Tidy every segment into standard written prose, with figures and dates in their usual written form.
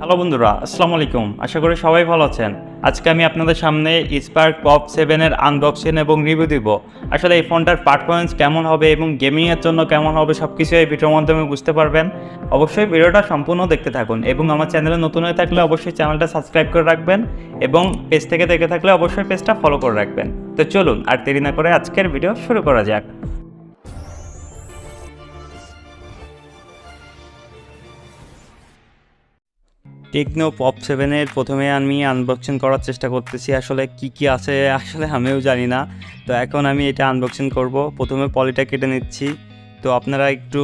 Hello বন্ধুরা, আসসালামু আলাইকুম। আশা করি সবাই ভালো আছেন। আজকে আমি আপনাদের সামনে স্পার্ক পপ 7 এর আনবক্সিং এবং রিভিউ দিব। আসলে এই ফোনটার পারফরমেন্স কেমন হবে এবং গেমিংয়ের জন্য কেমন হবে সবকিছু এই ভিডিওর মাধ্যমে বুঝতে পারবেন। অবশ্যই ভিডিওটা সম্পূর্ণ দেখতে থাকুন এবং আমার চ্যানেলে নতুন হয়ে থাকলে অবশ্যই চ্যানেলটা সাবস্ক্রাইব করে রাখবেন এবং পেজ থেকে দেখে থাকলে অবশ্যই পেজটা ফলো করে রাখবেন। তো চলুন আর দেরি না করে আজকের ভিডিও শুরু করা যাক। টেকনো পপ 7 এর প্রথমে আমি আনবক্সিং করার চেষ্টা করতেছি। আসলে কি আছে আসলে আমিও জানি না। তো এখন আমি এটা আনবক্সিং করব। প্রথমে পলিটা কেটে নিচ্ছি। তো আপনারা একটু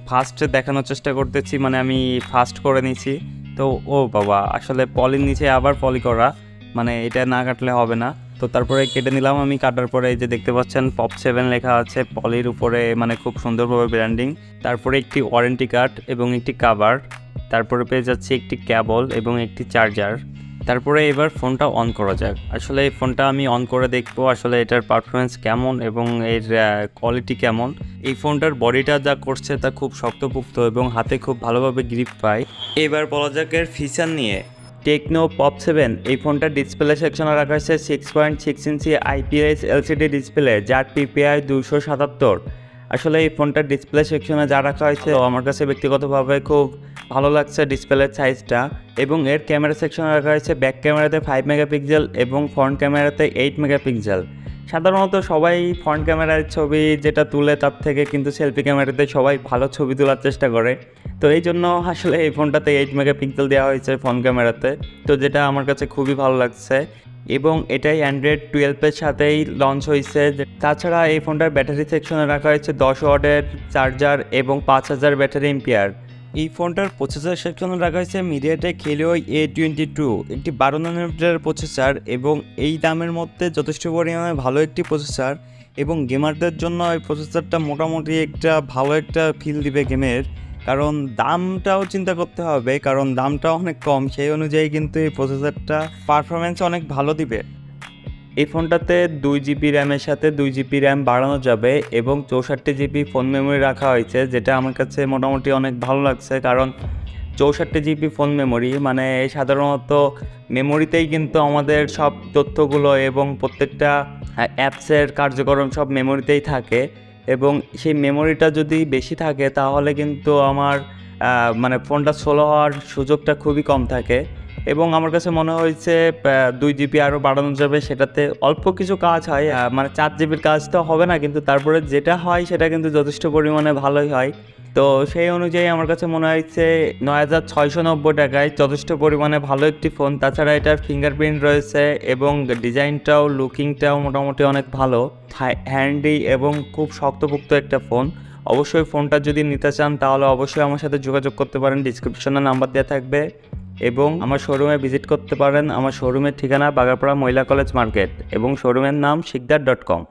ফাস্টে দেখানোর চেষ্টা করতেছি, মানে আমি ফাস্ট করে নিছি। তো ও বাবা, আসলে পলির নিচে আবার পলি করা, মানে এটা না কাটলে হবে না। তো তারপরে কেটে নিলাম আমি। কাটার পরে এই যে দেখতে পাচ্ছেন পপ 7 লেখা আছে পলির উপরে, মানে খুব সুন্দরভাবে ব্র্যান্ডিং। তারপরে একটি ওয়ারেন্টি কার্ড এবং একটি কাভার। তারপরে পেয়ে যাচ্ছে একটি কেবল এবং একটি চার্জার। তারপরে এবার ফোনটা অন করা যাক। আসলে এই ফোনটা আমি অন করে দেখবো আসলে এটার পারফরমেন্স কেমন এবং এর কোয়ালিটি কেমন। এই ফোনটার বডিটা যা করছে তা খুব শক্তপোক্ত এবং হাতে খুব ভালোভাবে গ্রিপ পায়। এবার বলা যাক এর ফিচার নিয়ে। টেকনো পপ 7 এই ফোনটার ডিসপ্লে সেকশনে রাখা হয়েছে 6.6 ইঞ্চি IPS LCD ডিসপ্লে, যার PPI 277। আসলে এই ফোনটার ডিসপ্লে সেকশনে যা রাখা হয়েছে আমার কাছে ব্যক্তিগতভাবে খুব ভালো লাগছে ডিসপ্লের সাইজটা। এবং এর ক্যামেরা সেকশনে রাখা হয়েছে ব্যাক ক্যামেরাতে 5 মেগাপিক্সেল এবং ফ্রন্ট ক্যামেরাতে 8 মেগাপিক্সেল। সাধারণত সবাই ফ্রন্ট ক্যামেরার ছবি যেটা তুলে তার থেকে কিন্তু সেলফি ক্যামেরাতে সবাই ভালো ছবি তোলার চেষ্টা করে। তো এই জন্য আসলে এই ফোনটাতে 8 মেগাপিক্সেল দেওয়া হয়েছে ফ্রন্ট ক্যামেরাতে, তো যেটা আমার কাছে খুবই ভালো লাগছে। এবং এটাই অ্যান্ড্রয়েড 12-এর সাথেই লঞ্চ হয়েছে। তাছাড়া এই ফোনটার ব্যাটারি সেকশনে রাখা হয়েছে 10 ওয়াটের চার্জার এবং 5000 ব্যাটারি এম্পিয়ার। এই ফোনটার প্রসেসর সেকশনে রাখা হয়েছে মিডিয়াটেক হেলিও A22, একটি 12 ন্যানোমিটারের প্রসেসর এবং এই দামের মধ্যে যথেষ্ট পরিমাণে ভালো একটি প্রসেসর। এবং গেমারদের জন্য এই প্রসেসরটা মোটামুটি একটা ভালো একটা ফিল দিবে গেমের, কারণ দামটাও চিন্তা করতে হবে, কারণ দামটা অনেক কম, সেই অনুযায়ী কিন্তু এই প্রসেসরটা পারফরমেন্স অনেক ভালো দিবে। এই ফোনটাতে 2GB র্যামের সাথে 2GB র্যাম বাড়ানো যাবে এবং 64GB ফোন মেমোরি রাখা হয়েছে, যেটা আমার কাছে মোটামুটি অনেক ভালো লাগছে। কারণ 64GB ফোন মেমোরি মানে সাধারণত মেমোরিতেই কিন্তু আমাদের সব তথ্যগুলো এবং প্রত্যেকটা অ্যাপসের কার্যক্রম সব মেমোরিতেই থাকে। এবং সেই মেমোরিটা যদি বেশি থাকে তাহলে কিন্তু আমার মানে ফোনটা স্লো হওয়ার সুযোগটা খুবই কম থাকে। এবং আমার কাছে মনে হয়েছে 2GB আরও বাড়ানো যাবে, সেটাতে অল্প কিছু কাজ হয়, মানে 4GBর কাজ তো হবে না, কিন্তু তারপরে যেটা হয় সেটা কিন্তু যথেষ্ট পরিমাণে ভালোই হয়। তো সেই অনুযায়ী আমার কাছে মনে হয়েছে 9690 টাকায় যথেষ্ট পরিমাণে ভালো একটি ফোন। তাছাড়া এটার ফিঙ্গারপ্রিন্ট রয়েছে এবং ডিজাইনটাও লুকিংটাও মোটামুটি অনেক ভালো, হ্যান্ডি এবং খুব শক্তপোক্ত একটা ফোন। অবশ্যই ফোনটা যদি নিতে চান তাহলে অবশ্যই আমার সাথে যোগাযোগ করতে পারেন, ডিসক্রিপশনে নাম্বার দেওয়া থাকবে। এবং আমার শোরুমে ভিজিট করতে পারেন। আমার শোরুমের ঠিকানা বাগারপাড়া মহিলা কলেজ মার্কেট এবং শোরুমের নাম শিকদার.com।